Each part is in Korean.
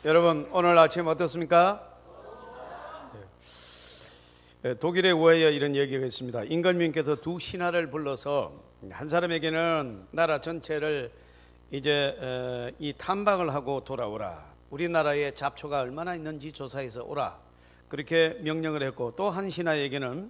여러분 오늘 아침 어떻습니까? 독일의 우에에 이런 얘기가 있습니다. 임금님께서 두 신하를 불러서 한 사람에게는 나라 전체를 이제 이 탐방을 하고 돌아오라, 우리나라에 잡초가 얼마나 있는지 조사해서 오라, 그렇게 명령을 했고, 또 한 신하에게는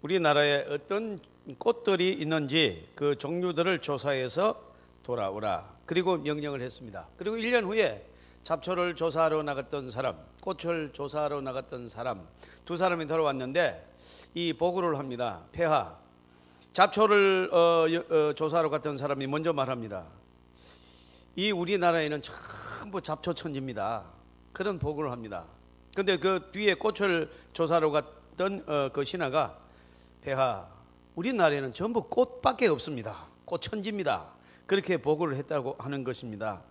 우리나라에 어떤 꽃들이 있는지 그 종류들을 조사해서 돌아오라, 그리고 명령을 했습니다. 그리고 1년 후에 잡초를 조사하러 나갔던 사람, 꽃을 조사하러 나갔던 사람, 두 사람이 돌아왔는데 이 보고를 합니다. 폐하, 잡초를 조사하러 갔던 사람이 먼저 말합니다. 이 우리나라에는 전부 잡초 천지입니다. 그런 보고를 합니다. 근데 그 뒤에 꽃을 조사하러 갔던 그 신하가, 폐하, 우리나라에는 전부 꽃밖에 없습니다. 꽃 천지입니다. 그렇게 보고를 했다고 하는 것입니다.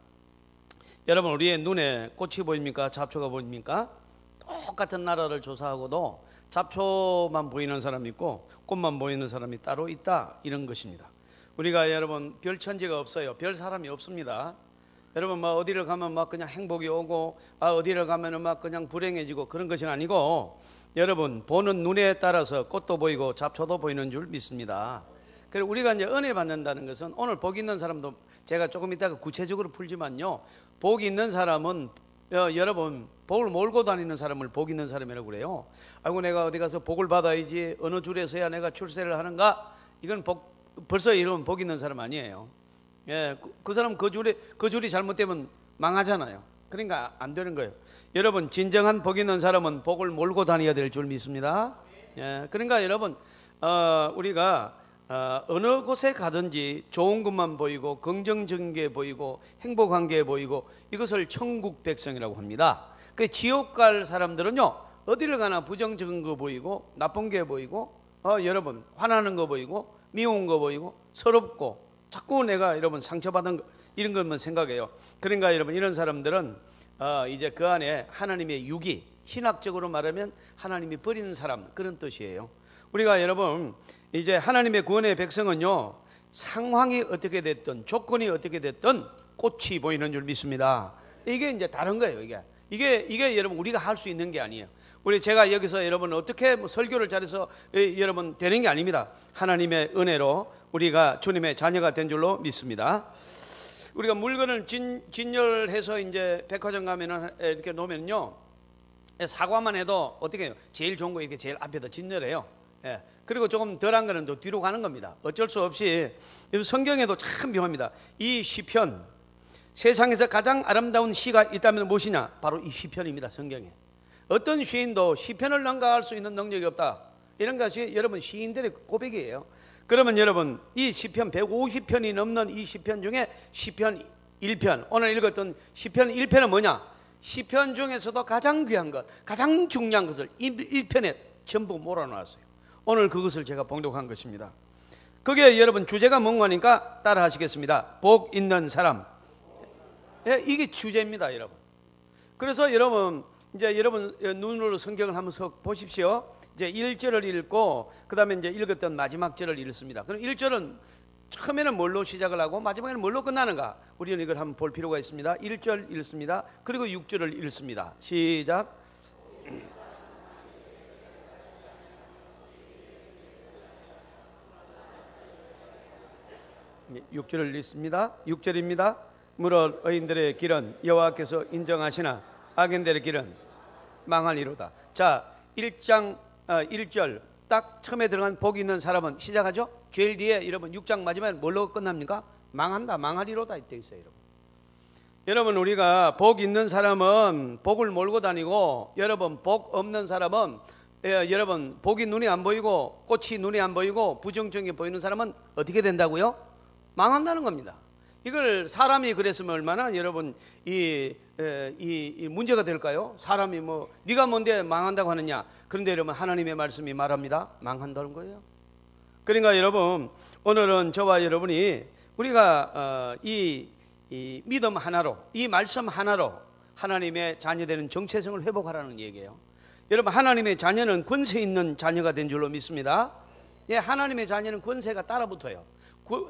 여러분, 우리의 눈에 꽃이 보입니까? 잡초가 보입니까? 똑같은 나라를 조사하고도 잡초만 보이는 사람이 있고 꽃만 보이는 사람이 따로 있다, 이런 것입니다. 우리가 여러분 별 천지가 없어요. 별 사람이 없습니다. 여러분 막 어디를 가면 막 그냥 행복이 오고 어디를 가면은 막 그냥 불행해지고 그런 것이 아니고, 여러분 보는 눈에 따라서 꽃도 보이고 잡초도 보이는 줄 믿습니다. 그리고 우리가 이제 은혜 받는다는 것은, 오늘 복 있는 사람도 제가 조금 이따가 구체적으로 풀지만요, 복 있는 사람은 여러분 복을 몰고 다니는 사람을 복 있는 사람이라고 그래요. 아이고 내가 어디 가서 복을 받아야지, 어느 줄에서야 내가 출세를 하는가, 이건 벌써 이러면 복 있는 사람 아니에요. 예, 그 사람 그 줄이 잘못되면 망하잖아요. 그러니까 안 되는 거예요. 여러분 진정한 복 있는 사람은 복을 몰고 다녀야 될 줄 믿습니다. 예, 그러니까 여러분 우리가 어느 곳에 가든지 좋은 것만 보이고 긍정적인 게 보이고 행복한 게 보이고, 이것을 천국 백성이라고 합니다. 그 지옥 갈 사람들은요, 어디를 가나 부정적인 거 보이고 나쁜 게 보이고 여러분 화나는 거 보이고 미운 거 보이고 서럽고 자꾸 내가 여러분 상처받은 거, 이런 것만 생각해요. 그러니까 여러분 이런 사람들은 이제 그 안에 하나님의 육이, 신학적으로 말하면 하나님이 버리는 사람, 그런 뜻이에요. 우리가 여러분 이제 하나님의 구원의 백성은요, 상황이 어떻게 됐든 조건이 어떻게 됐든 꽃이 보이는 줄 믿습니다. 이게 이제 다른 거예요. 이게 여러분 우리가 할 수 있는 게 아니에요. 제가 여기서 여러분 어떻게 설교를 잘해서 여러분 되는 게 아닙니다. 하나님의 은혜로 우리가 주님의 자녀가 된 줄로 믿습니다. 우리가 물건을 진열해서 이제 백화점 가면은 이렇게 놓으면요, 사과만 해도 어떻게 해요? 제일 좋은 거 이렇게 제일 앞에다 진열해요. 예. 그리고 조금 덜한 거는 또 뒤로 가는 겁니다. 어쩔 수 없이. 성경에도 참 묘합니다. 이 시편, 세상에서 가장 아름다운 시가 있다면 무엇이냐? 바로 이 시편입니다. 성경에 어떤 시인도 시편을 능가할 수 있는 능력이 없다, 이런 것이 여러분 시인들의 고백이에요. 그러면 여러분 이 시편 150편이 넘는 이 시편 중에 시편 1편, 오늘 읽었던 시편 1편은 뭐냐? 시편 중에서도 가장 귀한 것, 가장 중요한 것을 1편에 전부 몰아놨어요. 오늘 그것을 제가 봉독한 것입니다. 그게 여러분 주제가 뭔가 하니까 따라 하시겠습니다. 복 있는 사람. 예, 이게 주제입니다, 여러분. 그래서 여러분 이제 여러분 눈으로 성경을 한번 보십시오. 이제 1절을 읽고 그 다음에 이제 읽었던 마지막 절을 읽습니다. 그럼 1절은 처음에는 뭘로 시작을 하고 마지막에는 뭘로 끝나는가? 우리는 이걸 한번 볼 필요가 있습니다. 1절 읽습니다. 그리고 6절을 읽습니다. 시작. 6절을 읽습니다. 6절입니다. 물론 의인들의 길은 여호와께서 인정하시나 악인들의 길은 망하리로다. 자, 1장 1절 딱 처음에 들어간 복 있는 사람은 시작하죠. 제일 뒤에 여러분 6장 마지막에 뭘로 끝납니까? 망한다, 망하리로다 이때 있어요. 여러분 우리가 복 있는 사람은 복을 몰고 다니고, 여러분 복 없는 사람은 여러분 복이 눈에 안 보이고 꽃이 눈에 안 보이고 부정적인 게 보이는 사람은 어떻게 된다고요? 망한다는 겁니다. 이걸 사람이 그랬으면 얼마나 여러분 이 문제가 될까요? 사람이 뭐 네가 뭔데 망한다고 하느냐? 그런데 여러분 하나님의 말씀이 말합니다. 망한다는 거예요. 그러니까 여러분 오늘은 저와 여러분이 우리가 이 믿음 하나로, 이 말씀 하나로 하나님의 자녀되는 정체성을 회복하라는 얘기예요. 여러분, 하나님의 자녀는 권세 있는 자녀가 된 줄로 믿습니다. 예, 하나님의 자녀는 권세가 따라붙어요.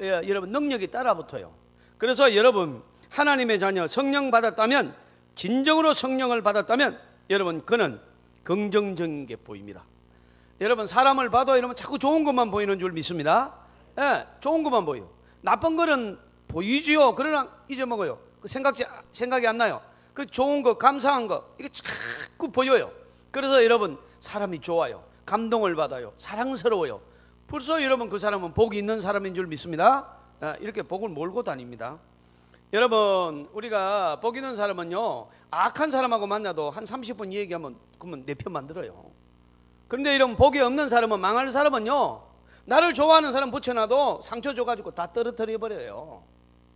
여러분, 능력이 따라붙어요. 그래서 여러분, 하나님의 자녀 성령 받았다면, 진정으로 성령을 받았다면 여러분, 그는 긍정적인 게 보입니다. 여러분, 사람을 봐도 여러분 자꾸 좋은 것만 보이는 줄 믿습니다. 예, 좋은 것만 보여. 나쁜 거는 보이지요. 그러나 잊어먹어요. 그 생각이 안 나요. 그 좋은 거, 감사한 거, 이게 자꾸 보여요. 그래서 여러분, 사람이 좋아요. 감동을 받아요. 사랑스러워요. 벌써 여러분, 그 사람은 복이 있는 사람인 줄 믿습니다. 이렇게 복을 몰고 다닙니다. 여러분, 우리가 복 있는 사람은요, 악한 사람하고 만나도 한 30분 얘기하면 그러면 내 편 만들어요. 그런데 이런 복이 없는 사람은, 망할 사람은요, 나를 좋아하는 사람 붙여놔도 상처 줘가지고 다 떨어뜨려 버려요.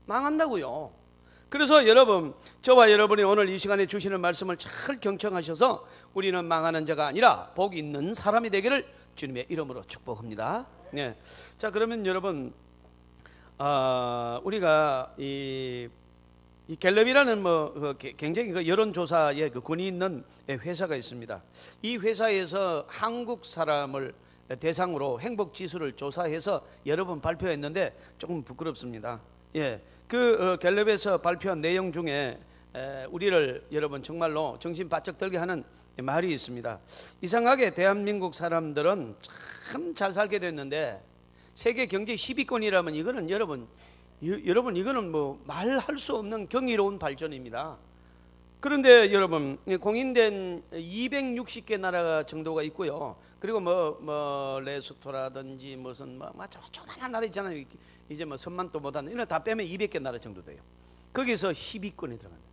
망한다고요. 그래서 여러분, 저와 여러분이 오늘 이 시간에 주시는 말씀을 잘 경청하셔서 우리는 망하는 자가 아니라 복 있는 사람이 되기를 주님의 이름으로 축복합니다. 네. 자, 그러면 여러분, 우리가 이 갤럽이라는 굉장히 그 여론조사에 그 권위 있는 회사가 있습니다. 이 회사에서 한국 사람을 대상으로 행복 지수를 조사해서 여러 번 발표했는데 조금 부끄럽습니다. 예, 그 갤럽에서 발표한 내용 중에 우리를 여러분 정말로 정신 바짝 들게 하는 말이 있습니다. 이상하게 대한민국 사람들은 참 잘 살게 됐는데 세계 경제 10위권이라면 이거는 여러분 이거는 뭐 말할 수 없는 경이로운 발전입니다. 그런데 여러분, 공인된 260개 나라 정도가 있고요. 그리고 뭐 레소토라든지 무슨 조그만한 나라 있잖아요. 이제 뭐 선만도 못하는 이런 다 빼면 200개 나라 정도 돼요. 거기서 10위권에 들어간다.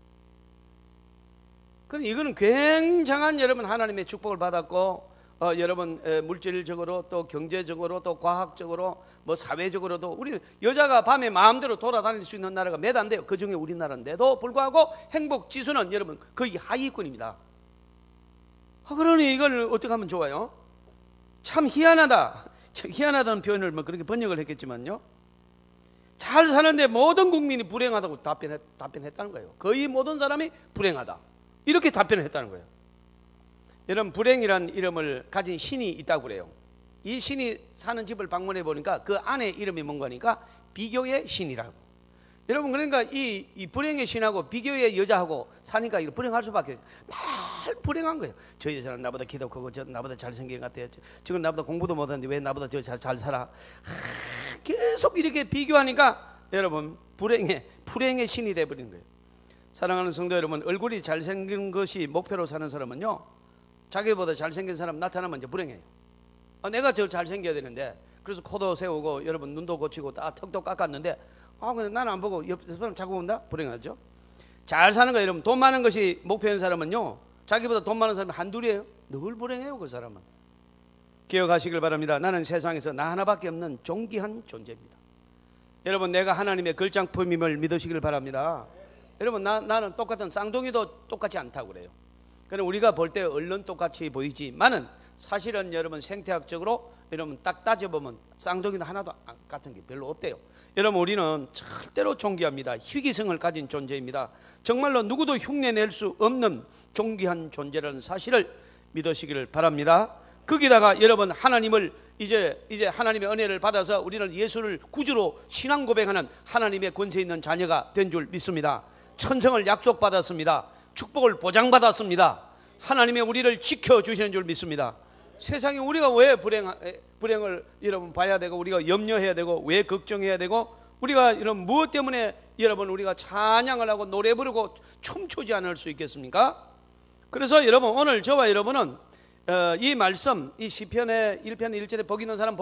그럼 이거는 굉장한 여러분 하나님의 축복을 받았고, 여러분 물질적으로 또 경제적으로 또 과학적으로 뭐 사회적으로도 우리 여자가 밤에 마음대로 돌아다닐 수 있는 나라가 몇 안 돼요. 그 중에 우리나라인데도 불구하고 행복 지수는 여러분 거의 하위권입니다. 그러니 이걸 어떻게 하면 좋아요? 참 희한하다. 희한하다는 표현을 뭐 그렇게 번역을 했겠지만요, 잘 사는데 모든 국민이 불행하다고 답변했다는 거예요. 거의 모든 사람이 불행하다, 이렇게 답변을 했다는 거예요. 여러분, 불행이란 이름을 가진 신이 있다고 그래요. 이 신이 사는 집을 방문해 보니까 그 안에 이름이 뭔가니까 비교의 신이라고. 여러분, 그러니까 이 불행의 신하고 비교의 여자하고 사니까 이거 불행할 수밖에 없어요. 늘 불행한 거예요. 저 여자는 나보다 키도 크고 저 나보다 잘생긴 것 같아요. 저건 나보다 공부도 못하는데 왜 나보다 더 잘 살아. 계속 이렇게 비교하니까 여러분 불행의 신이 돼버린 거예요. 사랑하는 성도 여러분, 얼굴이 잘생긴 것이 목표로 사는 사람은요, 자기보다 잘생긴 사람 나타나면 이제 불행해요. 내가 저 잘생겨야 되는데, 그래서 코도 세우고 여러분 눈도 고치고 다 턱도 깎았는데 근데 나는 안 보고 옆 사람 자꾸 본다? 불행하죠. 잘 사는 거, 여러분 돈 많은 것이 목표인 사람은요, 자기보다 돈 많은 사람이 한둘이에요. 늘 불행해요. 그 사람은. 기억하시길 바랍니다. 나는 세상에서 나 하나밖에 없는 존귀한 존재입니다. 여러분, 내가 하나님의 걸작품임을 믿으시길 바랍니다. 여러분, 나는 똑같은 쌍둥이도 똑같지 않다고 그래요. 그럼 우리가 볼 때 얼른 똑같이 보이지만은 사실은 여러분 생태학적으로 여러분 딱 따져보면 쌍둥이도 하나도 같은 게 별로 없대요. 여러분, 우리는 절대로 존귀합니다. 희귀성을 가진 존재입니다. 정말로 누구도 흉내낼 수 없는 존귀한 존재라는 사실을 믿으시기를 바랍니다. 거기다가 여러분, 하나님을 이제 하나님의 은혜를 받아서 우리는 예수를 구주로 신앙 고백하는 하나님의 권세 있는 자녀가 된 줄 믿습니다. 천성을 약속받았습니다. 축복을 보장받았습니다. 하나님의 우리를 지켜주시는 줄 믿습니다. 세상에 우리가 왜 불행을 여러분 봐야 되고, 우리가 염려해야 되고, 왜 걱정해야 되고, 우리가 이런 무엇 때문에 여러분 우리가 찬양을 하고 노래 부르고 춤추지 않을 수 있겠습니까? 그래서 여러분, 오늘 저와 여러분은 이 말씀, 이 시편의 1편 1절에 복 있는 사람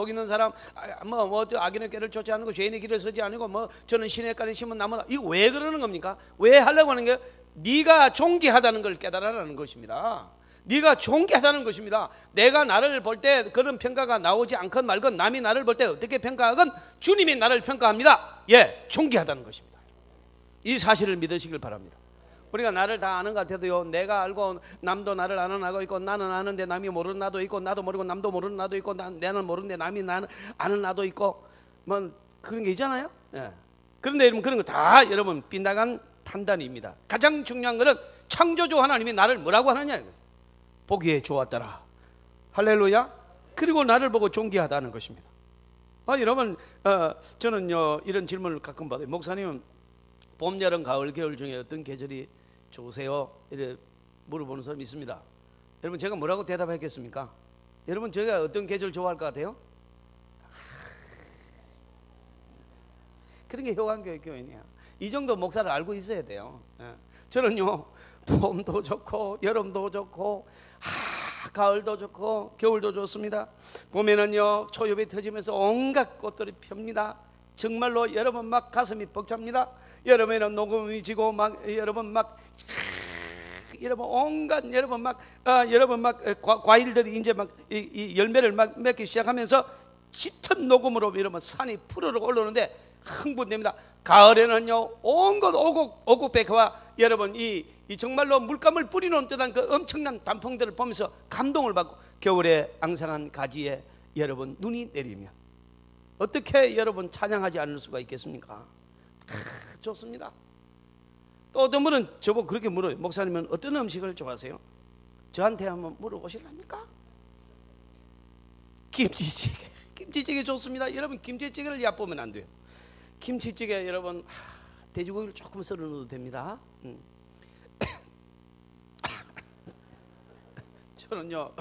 악인의 길을 쫓지 않고 죄인의 길을 서지 않고 저는 시냇가에 심은 나무다. 이거 왜 그러는 겁니까? 왜 하려고 하는 게, 네가 존귀하다는 걸 깨달으라는 것입니다. 네가 존귀하다는 것입니다. 내가 나를 볼 때 그런 평가가 나오지 않건 말건, 남이 나를 볼 때 어떻게 평가하건 주님이 나를 평가합니다. 예, 존귀하다는 것입니다. 이 사실을 믿으시길 바랍니다. 우리가 나를 다 아는 것 같아도요, 내가 알고 남도 나를 아는 나도 있고, 나는 아는데 남이 모르는 나도 있고, 나도 모르고 남도 모르는 나도 있고, 나는 모르는데 남이 나는 아는 나도 있고, 뭐 그런 게 있잖아요. 예. 그런데 여러분 그런 거 다 여러분 빗나간 판단입니다. 가장 중요한 것은 창조주 하나님이 나를 뭐라고 하느냐, 보기에 좋았더라. 할렐루야. 그리고 나를 보고 존귀하다는 것입니다. 여러분 저는요 이런 질문을 가끔 받아요. 목사님은 봄, 여름, 가을, 겨울 중에 어떤 계절이 좋으세요? 이렇게 물어보는 사람이 있습니다. 여러분 제가 뭐라고 대답하겠습니까? 여러분 제가 어떤 계절 좋아할 것 같아요? 그런 게 효강교회교인이야. 이 정도 목사를 알고 있어야 돼요. 저는요 봄도 좋고 여름도 좋고 가을도 좋고 겨울도 좋습니다. 봄에는요 초엽이 터지면서 온갖 꽃들이 펴니다. 정말로 여러분 막 가슴이 벅찹니다. 여름에는 녹음이 지고 막 여러분 막 여러분 온갖 여러분 막 과일들이 이제 막 이 열매를 막 맺기 시작하면서 짙은 녹음으로 여러분 산이 푸르르 올라오는데 흥분됩니다. 가을에는요 온갖 오곡백화와 여러분 이 정말로 물감을 뿌리놓은 듯한 그 엄청난 단풍들을 보면서 감동을 받고, 겨울에 앙상한 가지에 여러분 눈이 내리면 어떻게 여러분 찬양하지 않을 수가 있겠습니까? 좋습니다. 또 어떤 분은 저보고 그렇게 물어요. 목사님은 어떤 음식을 좋아하세요? 저한테 한번 물어보실랍니까? 김치찌개 좋습니다. 여러분 김치찌개를 얕보면 안 돼요. 김치찌개 여러분 돼지고기를 조금 썰어 넣어도 됩니다. 저는요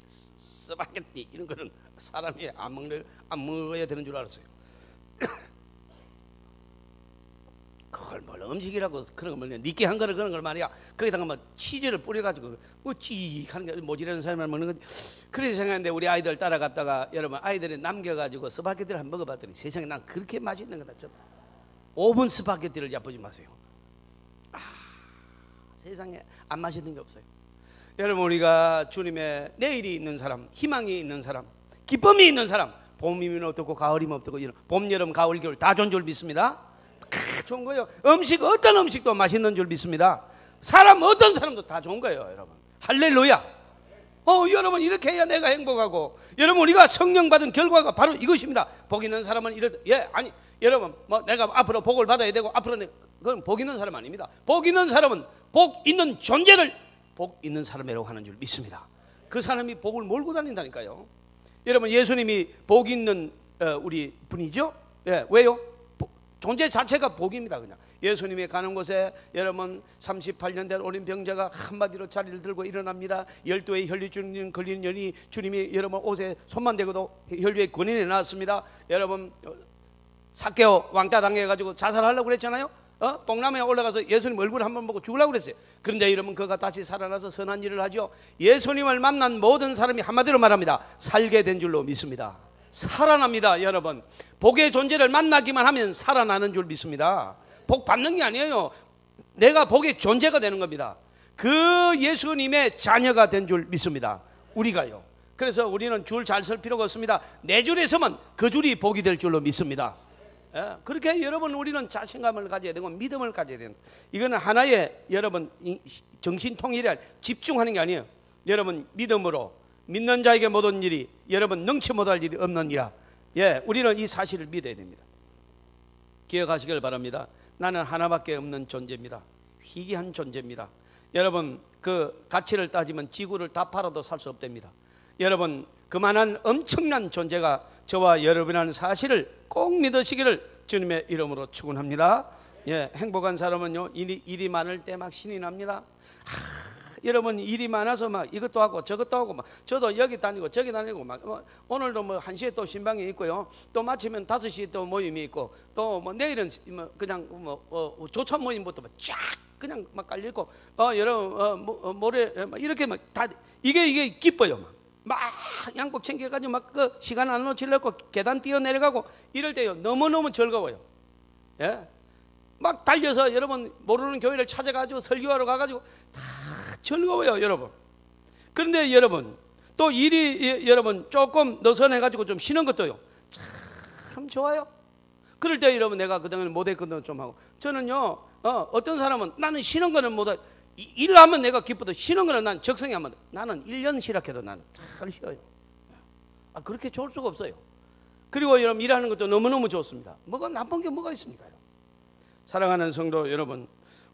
스파게티 이런 거는 사람이 안 먹어야 되는 줄 알았어요. 그걸 뭘 음식이라고 그런 걸 말이야. 니끼한 거를 그런 걸 말이야. 거기다가 뭐 치즈를 뿌려가지고 찌익하는 게 모지라는 사람만 먹는 거지. 그래서 생각했는데 우리 아이들 따라갔다가 여러분 아이들이 남겨가지고 스파게티를 한번 먹어봤더니 세상에 난 그렇게 맛있는 거다. 5분 스파게티를 얕보지 마세요. 세상에 안 맛있는 게 없어요. 여러분 우리가 주님의 내일이 있는 사람, 희망이 있는 사람, 기쁨이 있는 사람, 봄이면 어떻고 가을이면 어떻고 봄, 여름, 가을, 겨울 다 좋은 줄 믿습니다. 좋은 거예요. 음식 어떤 음식도 맛있는 줄 믿습니다. 사람 어떤 사람도 다 좋은 거예요, 여러분. 할렐루야. 여러분 이렇게 해야 내가 행복하고, 여러분 우리가 성령 받은 결과가 바로 이것입니다. 복 있는 사람은 여러분 뭐 내가 앞으로 복을 받아야 되고 앞으로는 그건 복 있는 사람 아닙니다. 복 있는 사람은 복 있는 존재를 복 있는 사람이라고 하는 줄 믿습니다. 그 사람이 복을 몰고 다닌다니까요. 여러분 예수님이 복 있는 우리 분이죠. 왜요? 존재 자체가 복입니다. 그냥 예수님이 가는 곳에 여러분 38년 된 어린 병자가 한마디로 자리를 들고 일어납니다. 12의 혈류증 걸리는 년이 주님이 여러분 옷에 손만 대고도 혈류의 권인이 나왔습니다. 여러분 삭개오 왕따 당해가지고 자살하려고 그랬잖아요. 뽕나무에 올라가서 예수님 얼굴 한번 보고 죽으려고 그랬어요. 그런데 여러분 그가 다시 살아나서 선한 일을 하죠. 예수님을 만난 모든 사람이 한마디로 말합니다. 살게 된 줄로 믿습니다. 살아납니다. 여러분 복의 존재를 만나기만 하면 살아나는 줄 믿습니다. 복 받는 게 아니에요. 내가 복의 존재가 되는 겁니다. 그 예수님의 자녀가 된 줄 믿습니다. 우리가요. 그래서 우리는 줄 잘 설 필요가 없습니다. 내 줄에 서면 그 줄이 복이 될 줄로 믿습니다. 그렇게 여러분 우리는 자신감을 가져야 되고 믿음을 가져야 되는, 이거는 하나의 여러분 정신통일에 집중하는 게 아니에요. 여러분 믿음으로 믿는 자에게 모든 일이 여러분 능치 못할 일이 없느니라. 우리는 이 사실을 믿어야 됩니다. 기억하시길 바랍니다. 나는 하나밖에 없는 존재입니다. 희귀한 존재입니다. 여러분 그 가치를 따지면 지구를 다 팔아도 살 수 없답니다. 여러분 그만한 엄청난 존재가 저와 여러분이라는 사실을 꼭 믿으시기를 주님의 이름으로 축원합니다. 행복한 사람은요 일이 많을 때 막 신이 납니다. 여러분 일이 많아서 막 이것도 하고 저것도 하고 막 저도 여기 다니고 저기 다니고 막 오늘도 뭐 1시에 또 신방이 있고요. 또 마치면 5시에 또 모임이 있고 또 뭐 내일은 뭐 그냥 조천 모임부터 쫙 그냥 막 깔려있고 여러분 모레 이렇게 막 다 이게 기뻐요. 막 양복 챙겨가지고 막 그 시간 안 놓치려고 계단 뛰어 내려가고 이럴 때요 너무너무 즐거워요. 막 달려서 여러분 모르는 교회를 찾아가지고 설교하러 가가지고 다 즐거워요, 여러분. 그런데 여러분 또 일이 여러분 조금 느슨해가지고 좀 쉬는 것도요 참 좋아요. 그럴 때 여러분 내가 그동안 못했거든 좀 하고, 저는요 어떤 사람은 나는 쉬는 거는 못해, 일하면 내가 기쁘다, 쉬는 거는 난 적성이 안 맞아. 나는 1년 쉬락해도 나는 잘 쉬어요. 그렇게 좋을 수가 없어요. 그리고 여러분 일하는 것도 너무너무 좋습니다. 뭐가 나쁜 게 뭐가 있습니까? 사랑하는 성도 여러분,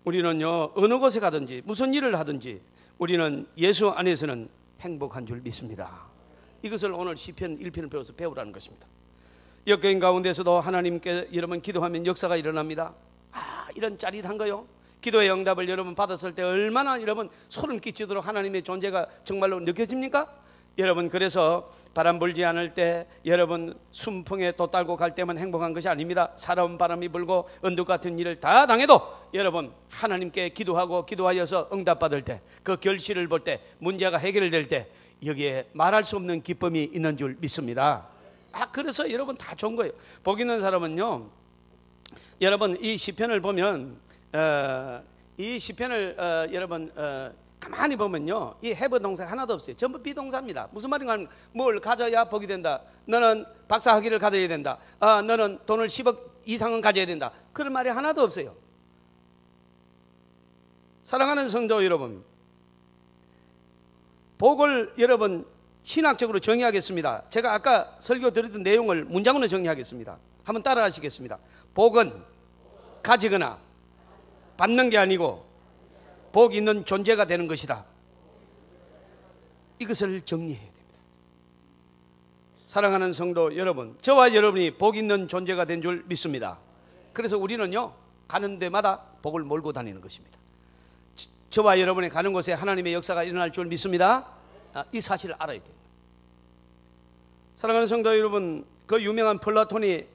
우리는요 어느 곳에 가든지 무슨 일을 하든지 우리는 예수 안에서는 행복한 줄 믿습니다. 이것을 오늘 시편 1편을 배워서 배우라는 것입니다. 역경인 가운데서도 하나님께 여러분 기도하면 역사가 일어납니다. 이런 짜릿한 거요. 기도의 응답을 여러분 받았을 때 얼마나 여러분 소름 끼치도록 하나님의 존재가 정말로 느껴집니까? 여러분 그래서 바람 불지 않을 때 여러분 순풍에 돛 달고 갈 때만 행복한 것이 아닙니다. 살아온 바람이 불고 언덕 같은 일을 다 당해도 여러분 하나님께 기도하고 기도하여서 응답받을 때, 그 결실을 볼 때, 문제가 해결될 때 여기에 말할 수 없는 기쁨이 있는 줄 믿습니다. 그래서 여러분 다 좋은 거예요. 복 있는 사람은요, 여러분 이 시편을 보면 이 시편을 여러분 가만히 보면요, 이 have 동사 하나도 없어요. 전부 비동사입니다. 무슨 말인가 하면 뭘 가져야 복이 된다. 너는 박사학위를 가져야 된다. 너는 돈을 10억 이상은 가져야 된다. 그런 말이 하나도 없어요. 사랑하는 성도 여러분, 복을 여러분 신학적으로 정의하겠습니다. 제가 아까 설교 드렸던 내용을 문장으로 정의하겠습니다. 한번 따라 하시겠습니다. 복은 가지거나 받는 게 아니고 복 있는 존재가 되는 것이다. 이것을 정리해야 됩니다. 사랑하는 성도 여러분, 저와 여러분이 복 있는 존재가 된 줄 믿습니다. 그래서 우리는요 가는 데마다 복을 몰고 다니는 것입니다. 저와 여러분이 가는 곳에 하나님의 역사가 일어날 줄 믿습니다. 이 사실을 알아야 됩니다. 사랑하는 성도 여러분, 그 유명한 플라톤이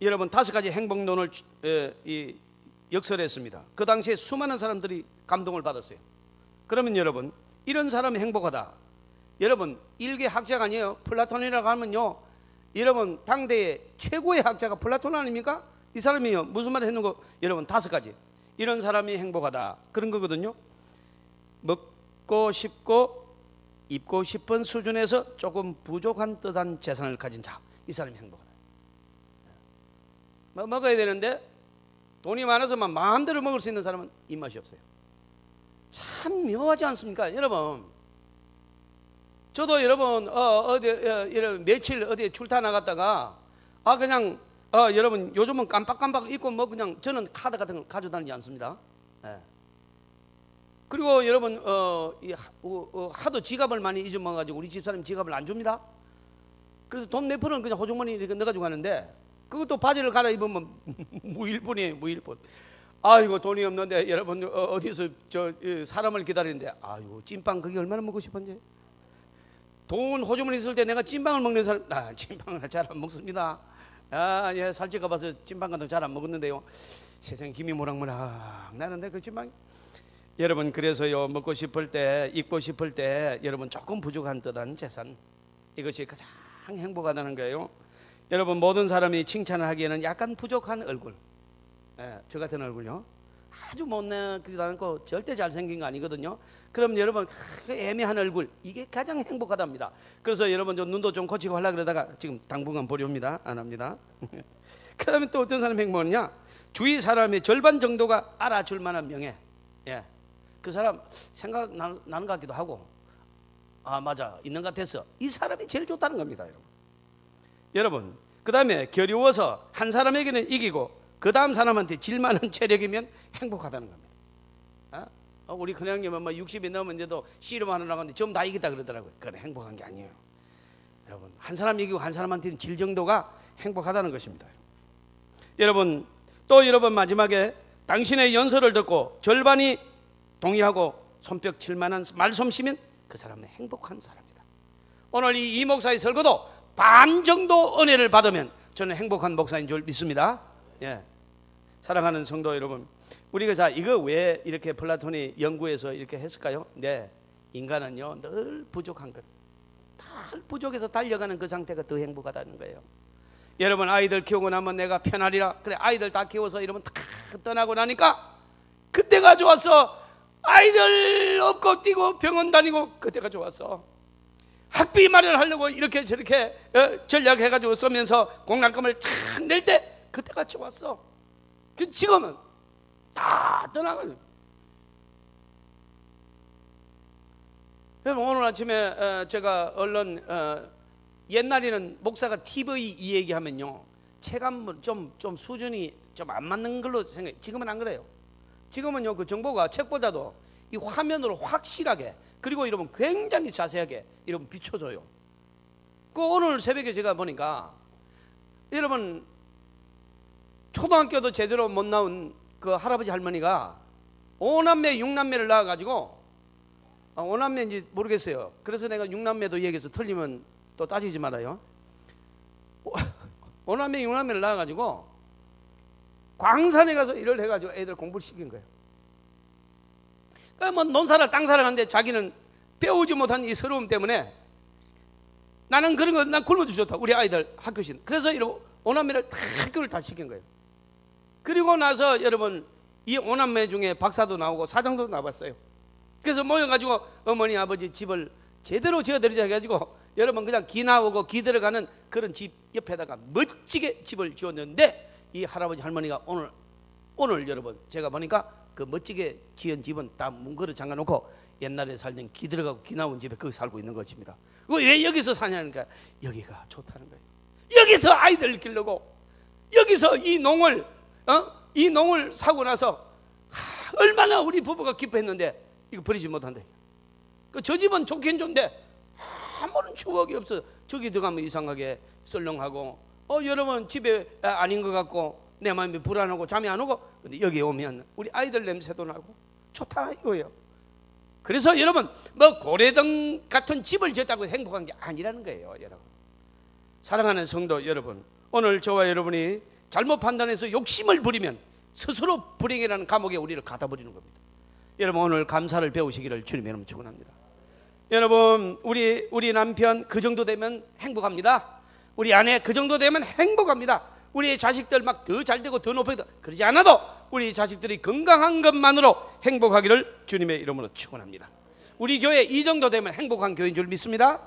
여러분 5가지 행복론을 역설했습니다. 그 당시에 수많은 사람들이 감동을 받았어요. 그러면 여러분 이런 사람이 행복하다. 여러분 일개 학자가 아니에요. 플라톤이라고 하면요, 여러분 당대의 최고의 학자가 플라톤 아닙니까? 이 사람이요 무슨 말을 했는 거 여러분 5가지. 이런 사람이 행복하다 그런 거거든요. 먹고 싶고 입고 싶은 수준에서 조금 부족한 듯한 재산을 가진 자, 이 사람이 행복하다. 먹어야 되는데 돈이 많아서만 마음대로 먹을 수 있는 사람은 입맛이 없어요. 참 묘하지 않습니까? 여러분 저도 여러분 여러분 며칠 어디에 출타 나갔다가 그냥 여러분 요즘은 깜빡깜빡 잊고 뭐 그냥 저는 카드 같은 걸 가져다니지 않습니다. 그리고 여러분 하도 지갑을 많이 잊어먹어가지고 우리 집사람 지갑을 안 줍니다. 그래서 돈 몇 푼은 그냥 호주머니 이렇게 넣어가지고 가는데 그것도 바지를 갈아입으면 무일푼이에요. 무일푼. 아이고 돈이 없는데 여러분 어디서 사람을 기다리는데 아이고 찐빵 그게 얼마나 먹고 싶은지. 돈 호주머니 있을 때 내가 찐빵을 먹는 사람, 찐빵을 잘 안 먹습니다. 예, 살찔까 봐서 찐빵 같은 거 잘 안 먹었는데요. 세상에 김이 모락모락 나는데 그 찐빵. 여러분 그래서요 먹고 싶을 때 입고 싶을 때 여러분 조금 부족한 듯한 재산, 이것이 가장 행복하다는 거예요. 여러분 모든 사람이 칭찬을 하기에는 약간 부족한 얼굴, 저 같은 얼굴요 아주 못나지도 않고 절대 잘생긴 거 아니거든요. 그럼 여러분 애매한 얼굴, 이게 가장 행복하답니다. 그래서 여러분 저 눈도 좀 고치고 하려고 그러다가 지금 당분간 보려옵니다. 안 합니다. 그 다음에 또 어떤 사람이 행복하냐, 주위 사람의 절반 정도가 알아줄 만한 명예. 그 사람 생각나는 것 같기도 하고 맞아 있는 것 같아서 이 사람이 제일 좋다는 겁니다. 여러분 그 다음에 겨루어서 한 사람에게는 이기고 그 다음 사람한테 질만한 체력이면 행복하다는 겁니다. 우리 큰형님은 뭐 60이 넘었는데도 씨름하는 나가는데 좀 다 이기다 그러더라고요. 그건 행복한 게 아니에요. 여러분 한 사람 이기고 한 사람한테는 질 정도가 행복하다는 것입니다. 여러분 또 여러분 마지막에 당신의 연설을 듣고 절반이 동의하고 손뼉 칠 만한 말솜씨면 그 사람은 행복한 사람이다. 오늘 이 목사의 설교도 반 정도 은혜를 받으면 저는 행복한 목사인 줄 믿습니다. 사랑하는 성도 여러분, 우리가 자 이거 왜 이렇게 플라톤이 연구해서 이렇게 했을까요? 인간은요 늘 부족한 것, 늘 부족해서 달려가는 그 상태가 더 행복하다는 거예요. 여러분 아이들 키우고 나면 내가 편하리라. 그래 아이들 다 키워서 이러면 다 떠나고 나니까 그때가 좋았어. 아이들 업고 뛰고 병원 다니고 그때가 좋았어. 학비 마련하려고 이렇게 저렇게 전략해가지고 쓰면서 공락금을 착 낼 때 그때가 좋았어. 지금은 다 떠나가는. 여러분 오늘 아침에 제가 언론 옛날에는 목사가 TV 이 얘기하면요 체감 좀 수준이 좀 안 맞는 걸로 생각해. 지금은 안 그래요. 지금은요 그 정보가 책보다도 이 화면으로 확실하게 그리고 여러분 굉장히 자세하게 여러분 비춰줘요. 그 오늘 새벽에 제가 보니까 여러분 초등학교도 제대로 못 나온 그 할아버지 할머니가 5남매 6남매를 낳아가지고 5남매인지 모르겠어요. 그래서 내가 6남매도 얘기해서 틀리면 또 따지지 말아요. 5남매 6남매를 낳아가지고 광산에 가서 일을 해가지고 애들 공부를 시킨 거예요. 그러니까 뭐 논사를 땅사를 하는데 자기는 배우지 못한 이 서러움 때문에 나는 그런 거 난 굶어도 좋다. 우리 아이들 학교신. 그래서 이런 5남매를 다 학교를 다 시킨 거예요. 그리고 나서 여러분 이 5남매 중에 박사도 나오고 사장도 나왔어요. 그래서 모여가지고 어머니 아버지 집을 제대로 지어드리자 해가지고 여러분 그냥 기 나오고 기 들어가는 그런 집 옆에다가 멋지게 집을 지었는데 이 할아버지 할머니가 오늘 여러분 제가 보니까 그 멋지게 지은 집은 다 문거를 잠가놓고 옛날에 살던 기 들어가고 기 나온 집에 거기 살고 있는 것입니다. 왜 여기서 사냐니까 여기가 좋다는 거예요. 여기서 아이들 기르고 여기서 이 농을 사고 나서 얼마나 우리 부부가 기뻐했는데 이거 버리지 못한대. 저 집은 좋긴 좋은데 아무런 추억이 없어. 저기 들어가면 이상하게 썰렁하고 여러분 집에 아닌 것 같고 내 마음이 불안하고 잠이 안 오고 근데 여기 오면 우리 아이들 냄새도 나고 좋다 이거예요. 그래서 여러분 뭐 고래등 같은 집을 지었다고 행복한 게 아니라는 거예요. 여러분 사랑하는 성도 여러분 오늘 저와 여러분이 잘못 판단해서 욕심을 부리면 스스로 불행이라는 감옥에 우리를 가다 버리는 겁니다. 여러분 오늘 감사를 배우시기를 주님의 이름으로 축원합니다. 여러분 우리 남편 그 정도 되면 행복합니다. 우리 아내 그 정도 되면 행복합니다. 우리 자식들 막 더 잘되고 더 높아도 그러지 않아도 우리 자식들이 건강한 것만으로 행복하기를 주님의 이름으로 축원합니다. 우리 교회 이 정도 되면 행복한 교회인 줄 믿습니다.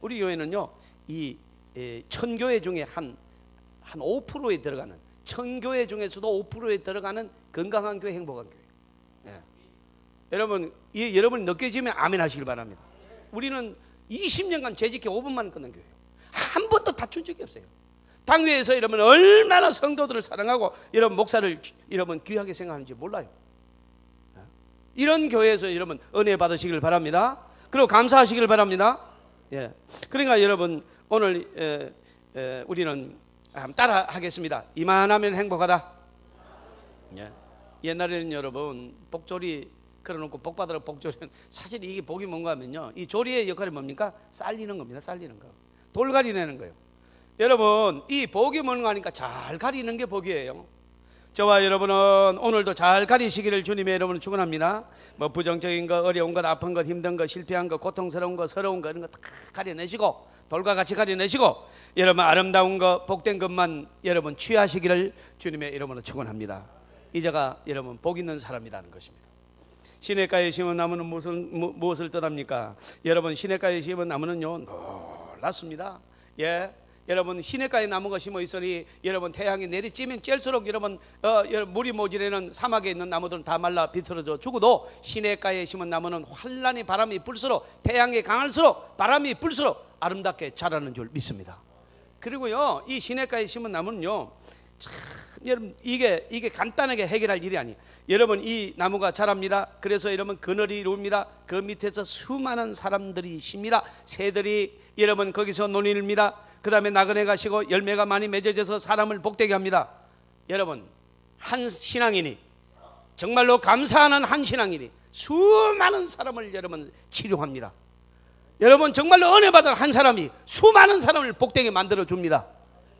우리 교회는요 이 천교회 중에 한 5%에 들어가는 천교회 중에서도 5%에 들어가는 건강한 교회 행복한 교회. 여러분 여러분이 느껴지면 아멘 하시길 바랍니다. 우리는 20년간 재직해 5분만 끝난 교회예요. 한 번도 다툰 적이 없어요. 당회에서 여러분 얼마나 성도들을 사랑하고 여러분 목사를 여러분 귀하게 생각하는지 몰라요. 이런 교회에서 여러분 은혜 받으시길 바랍니다. 그리고 감사하시길 바랍니다. 그러니까 여러분 오늘 우리는 한번 따라 하겠습니다. 이만하면 행복하다. 옛날에는 여러분 복조리 걸어놓고 복 받으러 복조리는 사실 이게 복이 뭔가 하면요 이 조리의 역할이 뭡니까? 쌀리는 겁니다. 쌀리는 거 돌가리 내는 거예요. 여러분 이 복이 뭔가 하니까 잘 가리는 게 복이에요. 저와 여러분은 오늘도 잘 가리시기를 주님의 이름으로 축원합니다. 뭐 부정적인 거 어려운 것 아픈 것 힘든 것 실패한 것 고통스러운 거 서러운 거 이런 거 다 가려내시고 돌과 같이 가려내시고 여러분 아름다운 것 복된 것만 여러분 취하시기를 주님의 이름으로 축원합니다. 이제가 여러분 복 있는 사람이라는 것입니다. 시냇가에 심은 나무는 무엇을 뜻합니까? 여러분 시냇가에 심은 나무는요 놀랍습니다. 여러분 시냇가에 나무가 심어 있으니 여러분 태양이 내리쬐면 쬐일수록 여러분 물이 모자라는 사막에 있는 나무들은 다 말라 비틀어져 죽어도 시냇가에 심은 나무는 환란의 바람이 불수록 태양이 강할수록 바람이 불수록 아름답게 자라는 줄 믿습니다. 그리고요 이 시냇가에 심은 나무는요 참 여러분 이게 간단하게 해결할 일이 아니에요. 여러분 이 나무가 자랍니다. 그래서 여러분 그늘이 이루입니다. 그 밑에서 수많은 사람들이 쉽니다. 새들이 여러분 거기서 논입니다. 그 다음에 나그네 가시고 열매가 많이 맺어져서 사람을 복되게 합니다. 여러분 한 신앙인이 정말로 감사하는 한 신앙인이 수많은 사람을 여러분 치료합니다. 여러분 정말로 은혜 받은 한 사람이 수많은 사람을 복되게 만들어 줍니다.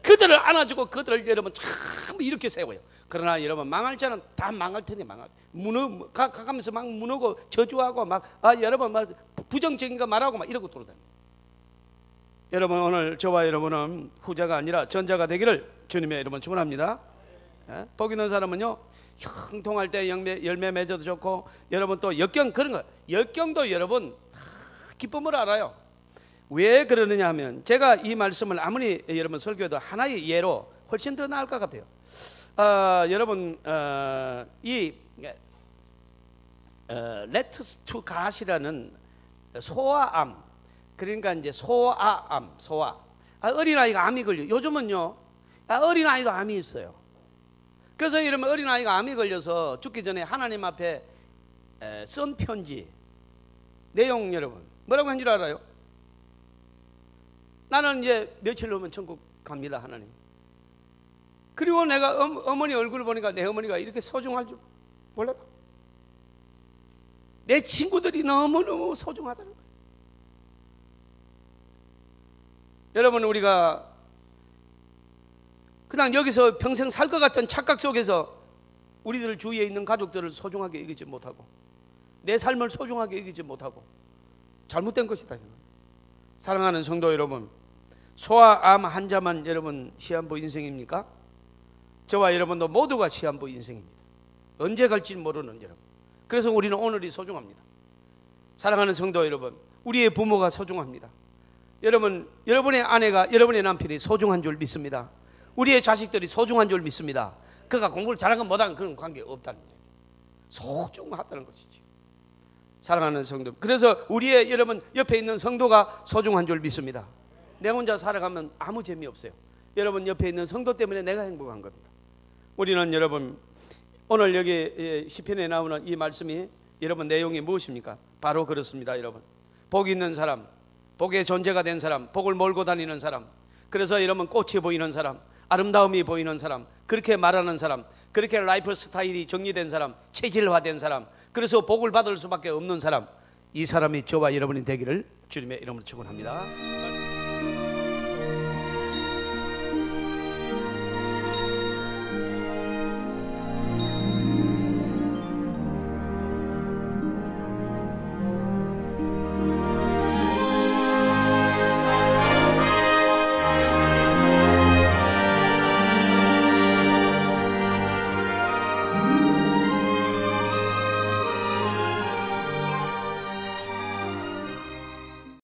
그들을 안아주고 그들을 여러분 참 이렇게 세워요. 그러나 여러분 망할 자는 다 망할 텐데 가면서 막 무너고 저주하고 막 여러분 막 부정적인 거 말하고 막 이러고 돌아다닙니다. 여러분 오늘 저와 여러분은 후자가 아니라 전자가 되기를 주님의 이름으로 축원합니다. 복 있는 사람은요 형통할 때 열매 맺어도 좋고 여러분 또 역경 그런 거 역경도 여러분 기쁨을 알아요. 왜 그러느냐 하면 제가 이 말씀을 아무리 여러분 설교해도 하나의 예로 훨씬 더 나을 것 같아요. 여러분 이 레트스 투 갓이라는 소아암 그러니까 이제 소아암 어린아이가 암이 걸려. 요즘은요, 어린아이도 암이 있어요. 그래서 이러면 어린아이가 암이 걸려서 죽기 전에 하나님 앞에 쓴 편지 내용 여러분 뭐라고 한 줄 알아요? 나는 이제 며칠 후면 천국 갑니다, 하나님. 그리고 내가 어머니 얼굴을 보니까 내 어머니가 이렇게 소중할 줄 몰랐다. 내 친구들이 너무너무 소중하다는 거예요. 여러분, 우리가 그냥 여기서 평생 살 것 같은 착각 속에서 우리들 주위에 있는 가족들을 소중하게 여기지 못하고 내 삶을 소중하게 여기지 못하고 잘못된 것이다. 사랑하는 성도 여러분, 소아암 환자만 여러분 시한부 인생입니까? 저와 여러분도 모두가 시한부 인생입니다. 언제 갈지 모르는 여러분. 그래서 우리는 오늘이 소중합니다. 사랑하는 성도 여러분, 우리의 부모가 소중합니다. 여러분, 여러분의 아내가, 여러분의 남편이 소중한 줄 믿습니다. 우리의 자식들이 소중한 줄 믿습니다. 그가 공부를 잘하건 못하건 그런 관계 없다는 얘기. 소중하다는 것이지. 사랑하는 성도, 그래서 우리의 여러분 옆에 있는 성도가 소중한 줄 믿습니다. 내 혼자 살아가면 아무 재미없어요. 여러분 옆에 있는 성도 때문에 내가 행복한 겁니다. 우리는 여러분 오늘 여기 시편에 나오는 이 말씀이 여러분 내용이 무엇입니까? 바로 그렇습니다. 여러분, 복 있는 사람, 복의 존재가 된 사람, 복을 몰고 다니는 사람, 그래서 여러분 꽃이 보이는 사람, 아름다움이 보이는 사람, 그렇게 말하는 사람, 그렇게 라이프 스타일이 정리된 사람, 체질화된 사람, 그래서 복을 받을 수밖에 없는 사람, 이 사람이 저와 여러분이 되기를 주님의 이름으로 축원합니다.